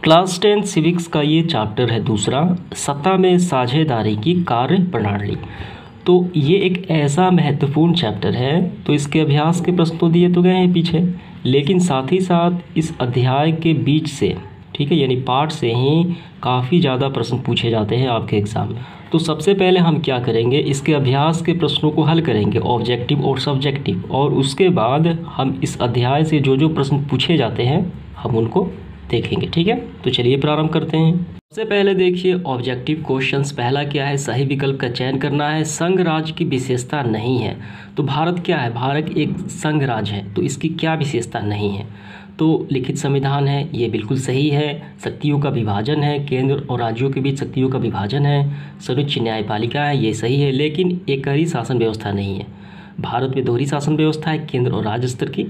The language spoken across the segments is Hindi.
क्लास 10 सिविक्स का ये चैप्टर है दूसरा, सत्ता में साझेदारी की कार्य प्रणाली। तो ये एक ऐसा महत्वपूर्ण चैप्टर है, तो इसके अभ्यास के प्रश्न तो दिए तो गए हैं पीछे, लेकिन साथ ही साथ इस अध्याय के बीच से, ठीक है, यानी पार्ट से ही काफ़ी ज़्यादा प्रश्न पूछे जाते हैं आपके एग्ज़ाम में। तो सबसे पहले हम क्या करेंगे, इसके अभ्यास के प्रश्नों को हल करेंगे, ऑब्जेक्टिव और सब्जेक्टिव, और उसके बाद हम इस अध्याय से जो जो प्रश्न पूछे जाते हैं हम उनको देखेंगे। ठीक है, तो चलिए प्रारंभ करते हैं। सबसे पहले देखिए ऑब्जेक्टिव क्वेश्चंस। पहला क्या है, सही विकल्प का चयन करना है। संघ राज्य की विशेषता नहीं है, तो भारत क्या है, भारत एक संघ राज्य है, तो इसकी क्या विशेषता नहीं है। तो लिखित संविधान है, ये बिल्कुल सही है। शक्तियों का विभाजन है, केंद्र और राज्यों के बीच शक्तियों का विभाजन है। सर्वोच्च न्यायपालिका है, ये सही है, लेकिन एकहरी शासन व्यवस्था नहीं है। भारत में दोहरी शासन व्यवस्था है, केंद्र और राज्य स्तर की,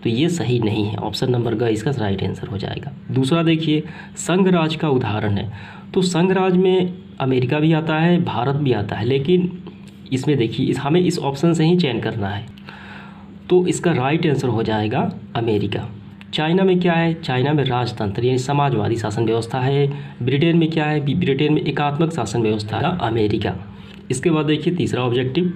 तो ये सही नहीं है। ऑप्शन नंबर ग इसका राइट आंसर हो जाएगा। दूसरा देखिए, संघ राज्य का उदाहरण है, तो संघ राज्य में अमेरिका भी आता है, भारत भी आता है, लेकिन इसमें देखिए हमें इस ऑप्शन से ही चयन करना है, तो इसका राइट आंसर हो जाएगा अमेरिका। चाइना में क्या है, चाइना में राजतंत्र यानी समाजवादी शासन व्यवस्था है। ब्रिटेन में क्या है, ब्रिटेन में एकात्मक शासन व्यवस्था है, अमेरिका। इसके बाद देखिए तीसरा ऑब्जेक्टिव,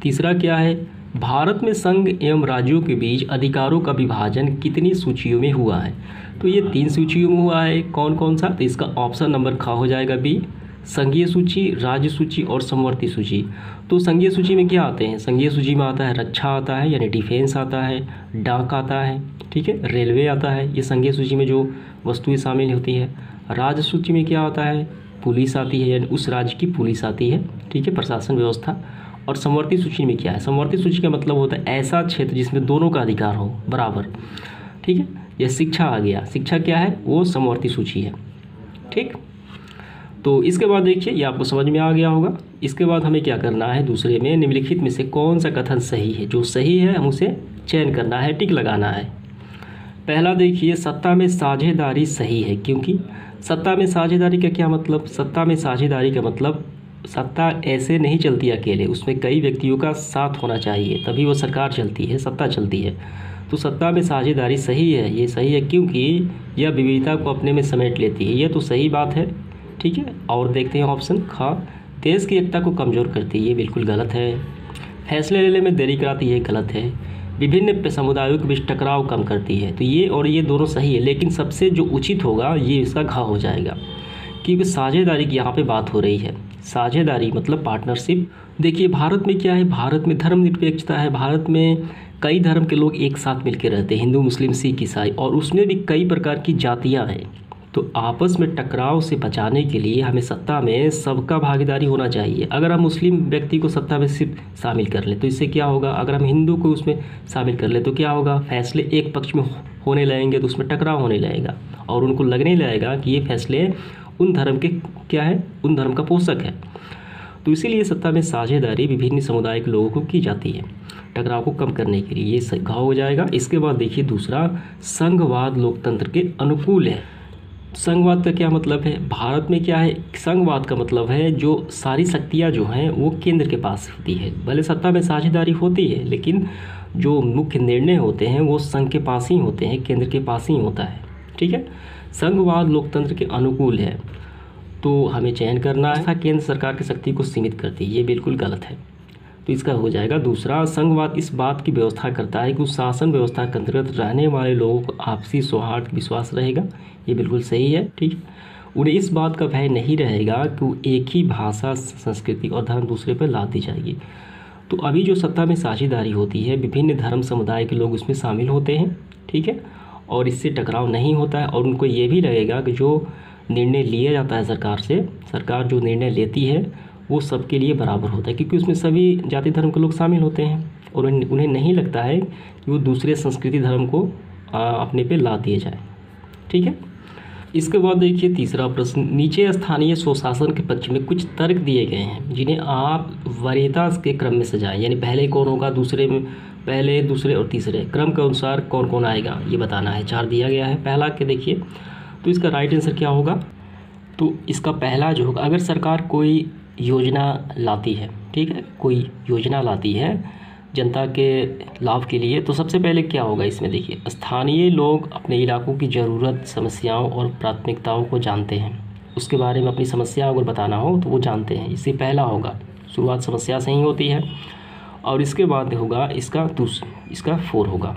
तीसरा क्या है, भारत में संघ एवं राज्यों के बीच अधिकारों का विभाजन कितनी सूचियों में हुआ है। तो ये 3 सूचियों में हुआ है, कौन कौन सा, तो इसका ऑप्शन नंबर ख हो जाएगा बी, संघीय सूची, राज्य सूची और समवर्ती सूची। तो संघीय सूची में क्या आते हैं, संघीय सूची में आता है रक्षा आता है यानी डिफेंस आता है, डाक आता है, ठीक है, रेलवे आता है, ये संघीय सूची में जो वस्तुएं शामिल होती है। राज्य सूची में क्या आता है, पुलिस आती है यानी उस राज्य की पुलिस आती है, ठीक है, प्रशासन व्यवस्था। और समवर्ती सूची में क्या है, समवर्ती सूची का मतलब होता है ऐसा क्षेत्र जिसमें दोनों का अधिकार हो बराबर, ठीक है। यह शिक्षा आ गया, शिक्षा क्या है, वो समवर्ती सूची है, ठीक। तो इसके बाद देखिए ये आपको समझ में आ गया होगा। इसके बाद हमें क्या करना है, दूसरे में निम्नलिखित में से कौन सा कथन सही है, जो सही है हम उसे चयन करना है, टिक लगाना है। पहला देखिए, सत्ता में साझेदारी सही है, क्योंकि सत्ता में साझेदारी का क्या मतलब, सत्ता में साझेदारी का मतलब सत्ता ऐसे नहीं चलती अकेले, उसमें कई व्यक्तियों का साथ होना चाहिए, तभी वो सरकार चलती है, सत्ता चलती है। तो सत्ता में साझेदारी सही है, ये सही है क्योंकि यह विविधता को अपने में समेट लेती है, ये तो सही बात है, ठीक है। और देखते हैं ऑप्शन ख, देश की एकता को कमज़ोर करती है, ये बिल्कुल गलत है। फैसले लेने में देरी कराती है, गलत है। विभिन्न समुदायों के बीच टकराव कम करती है, तो ये और ये दोनों सही है, लेकिन सबसे जो उचित होगा ये इसका घ हो जाएगा, क्योंकि साझेदारी की यहाँ पे बात हो रही है। साझेदारी मतलब पार्टनरशिप। देखिए भारत में क्या है, भारत में धर्मनिरपेक्षता है, भारत में कई धर्म के लोग एक साथ मिलकर रहते हैं, हिंदू मुस्लिम सिख ईसाई, और उसमें भी कई प्रकार की जातियाँ हैं। तो आपस में टकराव से बचाने के लिए हमें सत्ता में सबका भागीदारी होना चाहिए। अगर हम मुस्लिम व्यक्ति को सत्ता में सिर्फ शामिल कर लें तो इससे क्या होगा, अगर हम हिंदू को उसमें शामिल कर लें तो क्या होगा, फैसले एक पक्ष में होने लगेंगे तो उसमें टकराव होने लगेगा और उनको लगने लगेगा कि ये फैसले उन धर्म के क्या है, उन धर्म का पोषक है। तो इसीलिए सत्ता में साझेदारी विभिन्न समुदाय के लोगों को की जाती है टकराव को कम करने के लिए, ये घाव हो जाएगा। इसके बाद देखिए दूसरा, संघवाद लोकतंत्र के अनुकूल है। संघवाद का क्या मतलब है, भारत में क्या है, संघवाद का मतलब है जो सारी शक्तियाँ जो हैं वो केंद्र के पास होती है। भले सत्ता में साझेदारी होती है लेकिन जो मुख्य निर्णय होते हैं वो संघ के पास ही होते हैं, केंद्र के पास ही होता है, ठीक है। संघवाद लोकतंत्र के अनुकूल है, तो हमें चयन करना है, केंद्र सरकार की शक्ति को सीमित करती है, ये बिल्कुल गलत है। तो इसका हो जाएगा दूसरा, संघवाद इस बात की व्यवस्था करता है कि उस शासन व्यवस्था के अंतर्गत रहने वाले लोगों को आपसी सौहार्द विश्वास रहेगा, ये बिल्कुल सही है, ठीक। उन्हें इस बात का भय नहीं रहेगा कि वो एक ही भाषा, संस्कृति और धर्म दूसरे पर लाद दी जाएगी। तो अभी जो सत्ता में साझेदारी होती है, विभिन्न धर्म समुदाय के लोग उसमें शामिल होते हैं, ठीक है, और इससे टकराव नहीं होता है, और उनको ये भी लगेगा कि जो निर्णय लिया जाता है सरकार से, सरकार जो निर्णय लेती है वो सबके लिए बराबर होता है, क्योंकि उसमें सभी जाति धर्म के लोग शामिल होते हैं और उन्हें नहीं लगता है कि वो दूसरे संस्कृति धर्म को अपने पे ला दिए जाए, ठीक है। इसके बाद देखिए तीसरा प्रश्न, नीचे स्थानीय स्वशासन के पक्ष में कुछ तर्क दिए गए हैं जिन्हें आप वरीयता के क्रम में सजाएं, यानी पहले कौन होगा, दूसरे में पहले, दूसरे और तीसरे क्रम के अनुसार कौन कौन आएगा ये बताना है। 4 दिया गया है। पहला के देखिए, तो इसका राइट आंसर क्या होगा, तो इसका पहला जो होगा, अगर सरकार कोई योजना लाती है, ठीक है, कोई योजना लाती है जनता के लाभ के लिए। तो सबसे पहले क्या होगा इसमें, देखिए स्थानीय लोग अपने इलाकों की ज़रूरत, समस्याओं और प्राथमिकताओं को जानते हैं। उसके बारे में अपनी समस्या अगर बताना हो तो वो जानते हैं, इससे पहला होगा। शुरुआत समस्या से ही होती है। और इसके बाद होगा इसका 4 होगा,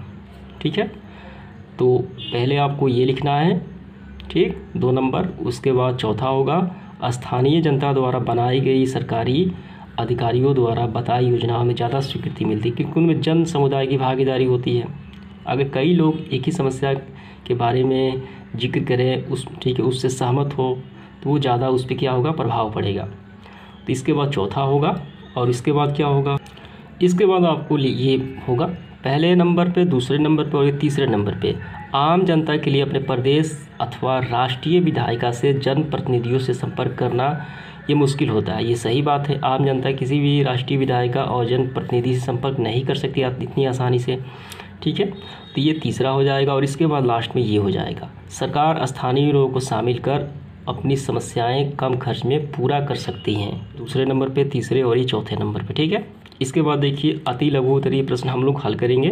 ठीक है। तो पहले आपको ये लिखना है, ठीक, 2 नंबर। उसके बाद चौथा होगा स्थानीय जनता द्वारा बनाई गई सरकारी अधिकारियों द्वारा बताई योजनाओं में ज़्यादा स्वीकृति मिलती है, क्योंकि उनमें जन समुदाय की भागीदारी होती है। अगर कई लोग एक ही समस्या के बारे में जिक्र करें, ठीक है, उससे सहमत हो, तो वो ज़्यादा उस पर क्या होगा, प्रभाव पड़ेगा। तो इसके बाद चौथा होगा। और इसके बाद क्या होगा, इसके बाद आपको ये होगा पहले नंबर पे, दूसरे नंबर पे और तीसरे नंबर पे आम जनता के लिए अपने प्रदेश अथवा राष्ट्रीय विधायिका से जनप्रतिनिधियों से संपर्क करना ये मुश्किल होता है। ये सही बात है, आम जनता किसी भी राष्ट्रीय विधायिका और जनप्रतिनिधि से संपर्क नहीं कर सकती इतनी आसानी से, ठीक है। तो ये तीसरा हो जाएगा। और इसके बाद लास्ट में ये हो जाएगा, सरकार स्थानीय लोगों को शामिल कर अपनी समस्याएं कम खर्च में पूरा कर सकती हैं। दूसरे नंबर पे, तीसरे और ये चौथे नंबर पे, ठीक है। इसके बाद देखिए अति लघु उत्तरीय प्रश्न हम लोग हल करेंगे।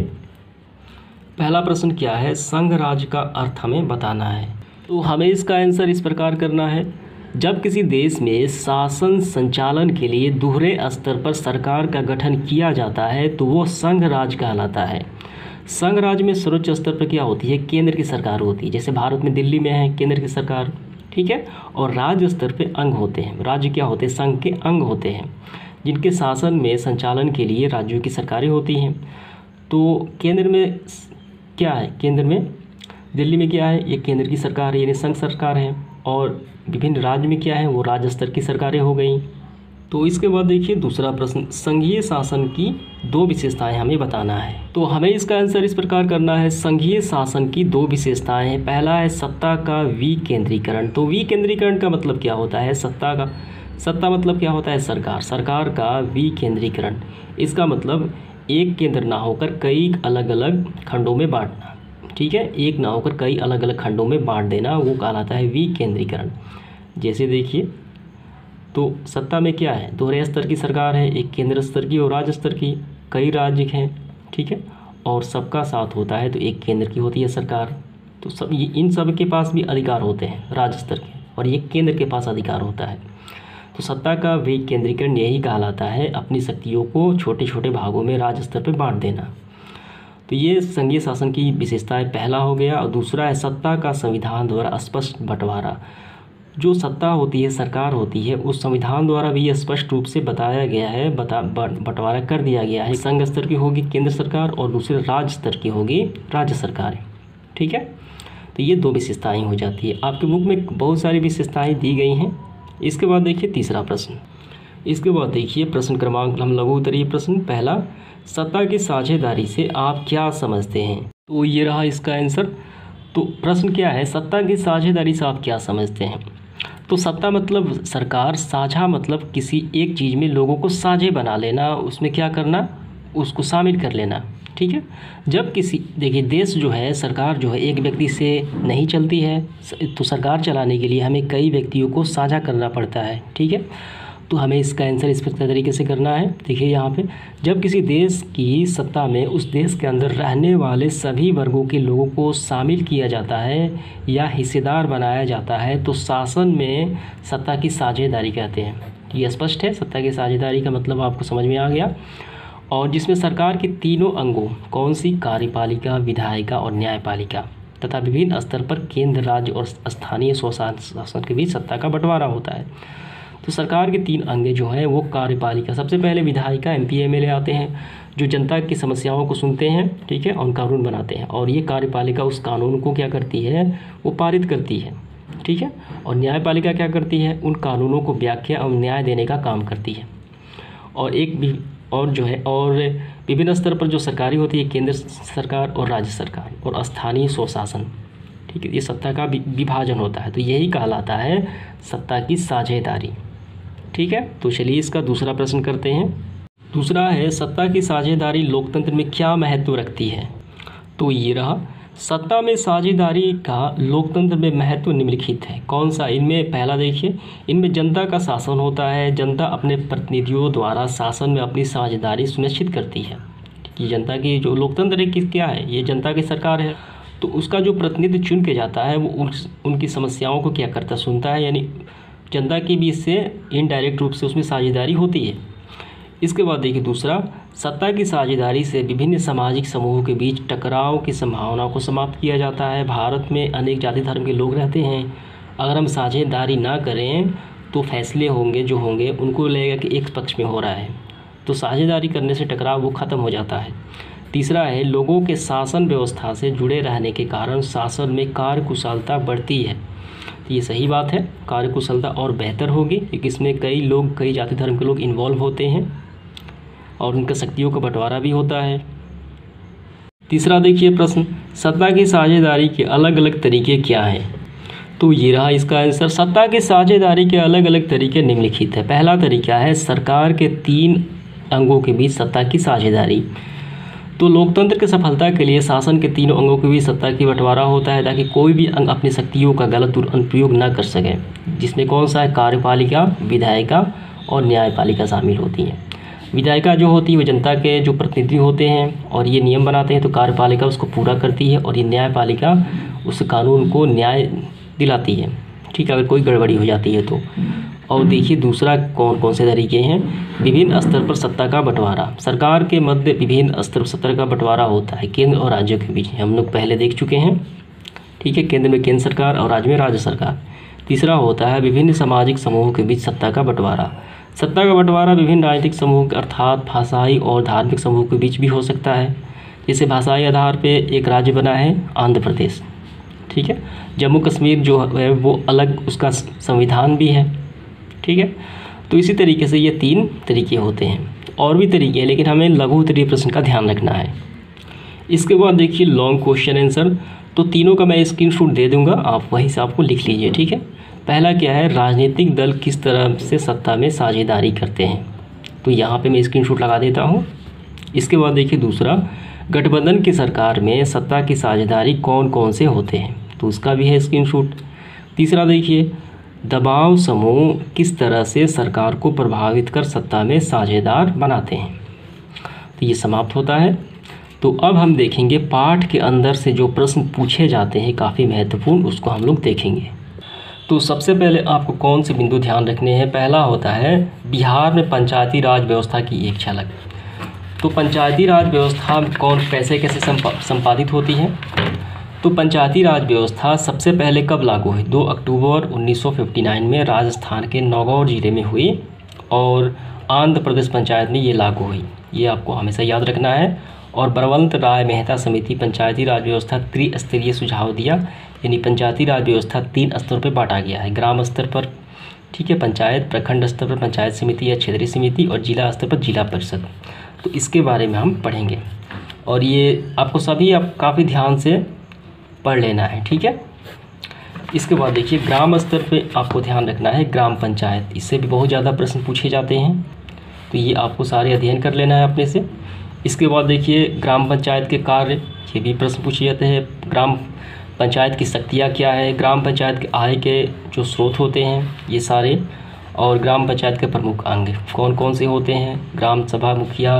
पहला प्रश्न क्या है, संघ राज्य का अर्थ हमें बताना है। तो हमें इसका आंसर इस प्रकार करना है, जब किसी देश में शासन संचालन के लिए दोहरे स्तर पर सरकार का गठन किया जाता है तो वो संघ राज्य कहलाता है। संघ राज्य में सर्वोच्च स्तर पर क्या होती है, केंद्र की सरकार होती है। जैसे भारत में दिल्ली में है केंद्र की सरकार, ठीक है। और राज्य स्तर पे अंग होते हैं। राज्य क्या होते हैं, संघ के अंग होते हैं, जिनके शासन में संचालन के लिए राज्यों की सरकारें होती हैं। तो केंद्र में क्या है, केंद्र में दिल्ली में क्या है, ये केंद्र की सरकार है, यानी संघ सरकार है। और विभिन्न राज्य में क्या है, वो राज्य स्तर की सरकारें हो गई। तो इसके बाद देखिए दूसरा प्रश्न, संघीय शासन की 2 विशेषताएं हमें बताना है। तो हमें इसका आंसर इस प्रकार करना है, संघीय शासन की 2 विशेषताएं हैं। पहला है सत्ता का विकेंद्रीकरण। तो विकेंद्रीकरण का मतलब क्या होता है, सत्ता मतलब क्या होता है, सरकार का विकेंद्रीकरण। इसका मतलब एक केंद्र ना होकर कई अलग अलग खंडों में बांटना, ठीक है, एक ना होकर कई अलग अलग खंडों में बांट देना, वो कहलाता है विकेंद्रीकरण। जैसे देखिए, तो सत्ता में क्या है, दोहरे स्तर की सरकार है, एक केंद्र स्तर की और राज्य स्तर की, कई राज्य हैं, ठीक है, और सबका साथ होता है तो एक केंद्र की होती है सरकार। तो सब इन सब के पास भी अधिकार होते हैं राज्य स्तर के, और ये केंद्र के पास अधिकार होता है। तो सत्ता का विकेंद्रीकरण यही कहलाता है, अपनी शक्तियों को छोटे छोटे भागों में राज्य स्तर पर बांट देना। तो ये संघीय शासन की विशेषताएं पहला हो गया। और दूसरा है सत्ता का संविधान द्वारा स्पष्ट बंटवारा। जो सत्ता होती है, सरकार होती है, उस संविधान द्वारा भी स्पष्ट रूप से बताया गया है, बंटवारा कर दिया गया है। संघ स्तर की होगी केंद्र सरकार और दूसरे राज्य स्तर की होगी राज्य सरकार, ठीक है। तो ये 2 विशेषताएं हो जाती है। आपके बुक में बहुत सारी विशेषताएं दी गई हैं। इसके बाद देखिए तीसरा प्रश्न। इसके बाद देखिए प्रश्न क्रमांक, हम लघु उत्तरीय प्रश्न। पहला, सत्ता की साझेदारी से आप क्या समझते हैं। तो ये रहा इसका आंसर। तो प्रश्न क्या है, सत्ता की साझेदारी से आप क्या समझते हैं। तो सत्ता मतलब सरकार, साझा मतलब किसी एक चीज़ में लोगों को साझे बना लेना, उसमें क्या करना, उसको शामिल कर लेना, ठीक है। जब किसी, देखिए देश जो है, सरकार जो है एक व्यक्ति से नहीं चलती है, तो सरकार चलाने के लिए हमें कई व्यक्तियों को साझा करना पड़ता है, ठीक है। तो हमें इसका आंसर इस तरीके से करना है। देखिए यहाँ पे, जब किसी देश की सत्ता में उस देश के अंदर रहने वाले सभी वर्गों के लोगों को शामिल किया जाता है या हिस्सेदार बनाया जाता है तो शासन में सत्ता की साझेदारी कहते हैं। ये स्पष्ट है, सत्ता की साझेदारी का मतलब आपको समझ में आ गया। और जिसमें सरकार के तीनों अंगों, कौन सी, कार्यपालिका, विधायिका और न्यायपालिका, तथा विभिन्न स्तर पर केंद्र, राज्य और स्थानीय स्वशासन के बीच सत्ता का बंटवारा होता है। तो सरकार के 3 अंग जो हैं वो कार्यपालिका, सबसे पहले विधायिका, MP MLA आते हैं जो जनता की समस्याओं को सुनते हैं, ठीक है, और कानून बनाते हैं। और ये कार्यपालिका उस कानून को क्या करती है, वो पारित करती है, ठीक है। और न्यायपालिका क्या करती है, उन कानूनों को व्याख्या और न्याय देने का काम करती है। और विभिन्न स्तर पर जो सरकारी होती है, केंद्र सरकार और राज्य सरकार और स्थानीय स्वशासन, ठीक है, ये सत्ता का विभाजन होता है। तो यही कहलाता है सत्ता की साझेदारी, ठीक है। तो चलिए इसका दूसरा प्रश्न करते हैं। दूसरा है, सत्ता की साझेदारी लोकतंत्र में क्या महत्व रखती है। तो ये रहा, सत्ता में साझेदारी का लोकतंत्र में महत्व निम्नलिखित है। कौन सा, इनमें पहला देखिए, इनमें जनता का शासन होता है। जनता अपने प्रतिनिधियों द्वारा शासन में अपनी साझेदारी सुनिश्चित करती है, कि जनता की जो लोकतंत्र है किस क्या है, ये जनता की सरकार है, तो उसका जो प्रतिनिधि चुन के जाता है वो उनकी समस्याओं को क्या करता, सुनता है, यानी जनता की भी इससे इनडायरेक्ट रूप से उसमें साझेदारी होती है। इसके बाद देखिए दूसरा, सत्ता की साझेदारी से विभिन्न सामाजिक समूहों के बीच टकराव की संभावना को समाप्त किया जाता है। भारत में अनेक जाति धर्म के लोग रहते हैं, अगर हम साझेदारी ना करें तो फैसले होंगे जो होंगे उनको लगेगा कि एक पक्ष में हो रहा है, तो साझेदारी करने से टकराव वो ख़त्म हो जाता है। तीसरा है, लोगों के शासन व्यवस्था से जुड़े रहने के कारण शासन में कार्यकुशलता बढ़ती है। तो ये सही बात है, कार्यकुशलता और बेहतर होगी क्योंकि इसमें कई लोग, कई जाति धर्म के लोग इन्वॉल्व होते हैं और उनका शक्तियों का बंटवारा भी होता है। तीसरा देखिए प्रश्न, सत्ता की साझेदारी के अलग अलग तरीके क्या हैं? तो ये रहा इसका आंसर। सत्ता की साझेदारी के अलग अलग तरीके निम्नलिखित है। पहला तरीका है सरकार के 3 अंगों के बीच सत्ता की साझेदारी। तो लोकतंत्र की सफलता के लिए शासन के 3 अंगों के बीच सत्ता की बंटवारा होता है ताकि कोई भी अंग अपनी शक्तियों का गलत अनुप्रयोग न कर सके, जिसमें कौन सा है, कार्यपालिका, विधायिका और न्यायपालिका शामिल होती हैं। विधायिका जो होती है वो जनता के जो प्रतिनिधि होते हैं और ये नियम बनाते हैं, तो कार्यपालिका उसको पूरा करती है और ये न्यायपालिका उस कानून को न्याय दिलाती है, ठीक है, अगर कोई गड़बड़ी हो जाती है तो। और देखिए दूसरा कौन कौन से तरीके हैं, विभिन्न स्तर पर सत्ता का बंटवारा। सरकार के मध्य विभिन्न स्तर पर सत्ता का बंटवारा होता है केंद्र और राज्यों के बीच, हम लोग पहले देख चुके हैं, ठीक है, केंद्र में केंद्र सरकार और राज्य में राज्य सरकार। तीसरा होता है विभिन्न सामाजिक समूहों के बीच सत्ता का बंटवारा। सत्ता का बंटवारा विभिन्न राजनीतिक समूह अर्थात भाषाई और धार्मिक समूह के बीच भी हो सकता है। जैसे भाषाई आधार पे एक राज्य बना है आंध्र प्रदेश, ठीक है, जम्मू कश्मीर जो है वो अलग, उसका संविधान भी है, ठीक है। तो इसी तरीके से ये 3 तरीके होते हैं, और भी तरीके हैं लेकिन हमें लघु उत्तरीय प्रश्न का ध्यान रखना है। इसके बाद देखिए लॉन्ग क्वेश्चन आंसर, तो तीनों का मैं स्क्रीनशॉट दे दूंगा, आप वहीं से आपको लिख लीजिए, ठीक है। पहला क्या है, राजनीतिक दल किस तरह से सत्ता में साझेदारी करते हैं, तो यहाँ पे मैं स्क्रीनशॉट लगा देता हूँ। इसके बाद देखिए दूसरा, गठबंधन की सरकार में सत्ता की साझेदारी कौन कौन से होते हैं, तो उसका भी है स्क्रीनशॉट। तीसरा देखिए, दबाव समूह किस तरह से सरकार को प्रभावित कर सत्ता में साझेदार बनाते हैं, तो ये समाप्त होता है। तो अब हम देखेंगे पाठ के अंदर से जो प्रश्न पूछे जाते हैं काफ़ी महत्वपूर्ण, उसको हम लोग देखेंगे। तो सबसे पहले आपको कौन से बिंदु ध्यान रखने हैं, पहला होता है बिहार में पंचायती राज व्यवस्था की एक झलक। तो पंचायती राज व्यवस्था कौन कैसे कैसे संपादित होती है, तो पंचायती राज व्यवस्था सबसे पहले कब लागू हुई, 2 अक्टूबर 1959 में राजस्थान के नौगौर जिले में हुई और आंध्र प्रदेश पंचायत में ये लागू हुई, ये आपको हमेशा याद रखना है। और बलवंत राय मेहता समिति पंचायती राज व्यवस्था त्रिस्तरीय सुझाव दिया, यानी पंचायती राज व्यवस्था 3 स्तरों पर बांटा गया है, ग्राम स्तर पर, ठीक है, पंचायत, प्रखंड स्तर पर पंचायत समिति या क्षेत्रीय समिति और जिला स्तर पर जिला परिषद। तो इसके बारे में हम पढ़ेंगे और ये आपको सभी काफ़ी ध्यान से पढ़ लेना है, ठीक है। इसके बाद देखिए ग्राम स्तर पे आपको ध्यान रखना है ग्राम पंचायत, इससे भी बहुत ज़्यादा प्रश्न पूछे जाते हैं, तो ये आपको सारे अध्ययन कर लेना है अपने से। इसके बाद देखिए ग्राम पंचायत के कार्य, ये भी प्रश्न पूछे जाते हैं, ग्राम पंचायत की शक्तियाँ क्या है, ग्राम पंचायत के आय के जो स्रोत होते हैं ये सारे, और ग्राम पंचायत के प्रमुख अंग कौन कौन से होते हैं, ग्राम सभा मुखिया,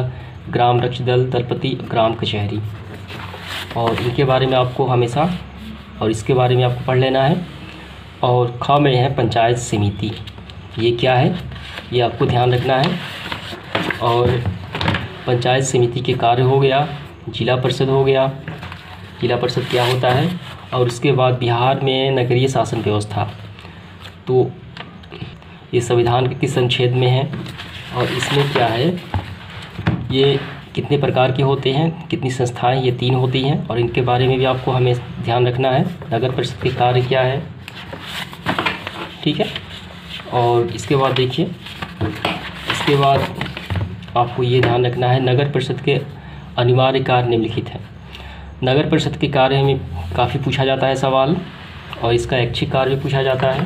ग्राम रक्ष दल, दलपति, ग्राम कचहरी, और इनके बारे में आपको हमेशा और इसके बारे में आपको पढ़ लेना है। और ख में है पंचायत समिति, ये क्या है ये आपको ध्यान रखना है। और पंचायत समिति के कार्य हो गया, जिला परिषद हो गया, जिला परिषद क्या होता है, और उसके बाद बिहार में नगरीय शासन व्यवस्था, तो ये संविधान के किस अनुच्छेद में है और इसमें क्या है, ये कितने प्रकार के होते हैं, कितनी संस्थाएं, ये 3 होती हैं और इनके बारे में भी आपको हमें ध्यान रखना है। नगर परिषद के कार्य क्या है, ठीक है। और इसके बाद देखिए, इसके बाद आपको ये ध्यान रखना है नगर परिषद के अनिवार्य कार्य निम्नलिखित है। नगर परिषद के कार्य में काफ़ी पूछा जाता है सवाल, और इसका ऐच्छिक कार्य भी पूछा जाता है।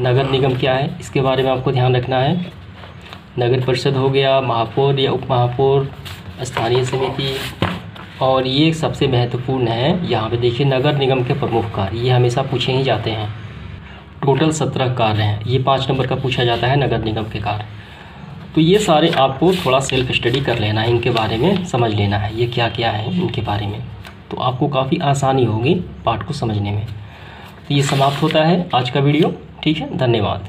नगर निगम क्या है, इसके बारे में आपको ध्यान रखना है। नगर परिषद हो गया, महापौर या उप महापौर, स्थानीय समिति, और ये सबसे महत्वपूर्ण है यहाँ पे देखिए नगर निगम के प्रमुख कार्य, ये हमेशा पूछे ही जाते हैं। टोटल 17 कार्य हैं, ये 5 नंबर का पूछा जाता है नगर निगम के कार्य। तो ये सारे आपको थोड़ा सेल्फ स्टडी कर लेना है, इनके बारे में समझ लेना है ये क्या क्या है इनके बारे में, तो आपको काफ़ी आसानी होगी पाठ को समझने में। तो ये समाप्त होता है आज का वीडियो। ठीक है, धन्यवाद।